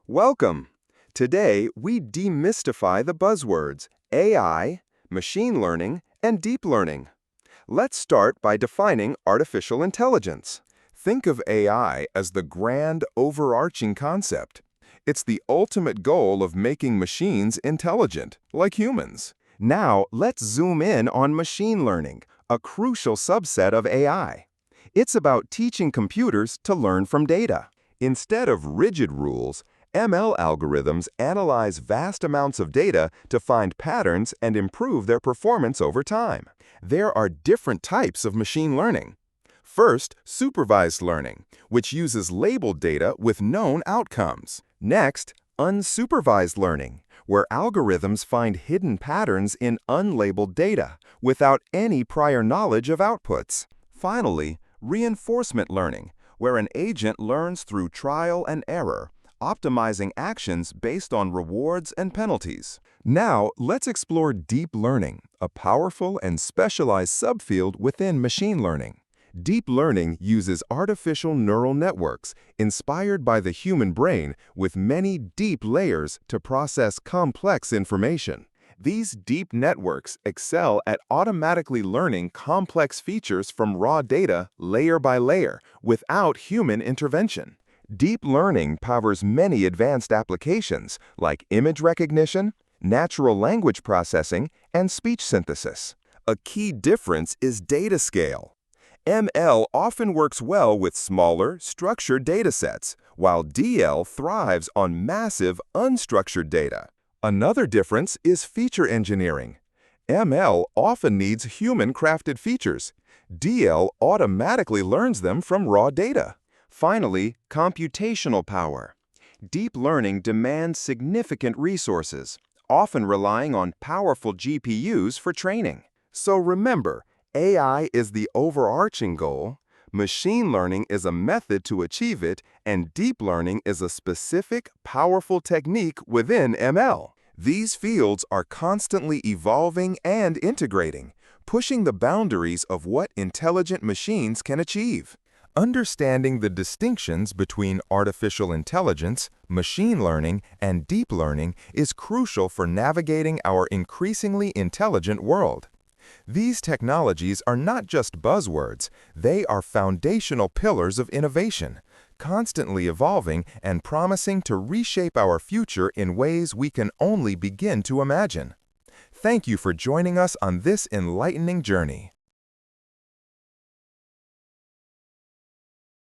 Welcome! Today, we demystify the buzzwords AI, machine learning, and deep learning. Let's start by defining artificial intelligence. Think of AI as the grand, overarching concept. It's the ultimate goal of making machines intelligent, like humans. Now, let's zoom in on machine learning, a crucial subset of AI. It's about teaching computers to learn from data. Instead of rigid rules, ML algorithms analyze vast amounts of data to find patterns and improve their performance over time. There are different types of machine learning. First, supervised learning, which uses labeled data with known outcomes. Next, unsupervised learning, where algorithms find hidden patterns in unlabeled data without any prior knowledge of outputs. Finally, reinforcement learning, where an agent learns through trial and error, optimizing actions based on rewards and penalties. Now, let's explore deep learning, a powerful and specialized subfield within machine learning. Deep learning uses artificial neural networks inspired by the human brain with many deep layers to process complex information. These deep networks excel at automatically learning complex features from raw data layer by layer without human intervention. Deep learning powers many advanced applications like image recognition, natural language processing, and speech synthesis. A key difference is data scale. ML often works well with smaller, structured datasets, while DL thrives on massive, unstructured data. Another difference is feature engineering. ML often needs human-crafted features. DL automatically learns them from raw data. Finally, computational power. Deep learning demands significant resources, often relying on powerful GPUs for training. So remember, AI is the overarching goal, machine learning is a method to achieve it, and deep learning is a specific, powerful technique within ML. These fields are constantly evolving and integrating, pushing the boundaries of what intelligent machines can achieve. Understanding the distinctions between artificial intelligence, machine learning, and deep learning is crucial for navigating our increasingly intelligent world. These technologies are not just buzzwords, they are foundational pillars of innovation, constantly evolving and promising to reshape our future in ways we can only begin to imagine. Thank you for joining us on this enlightening journey.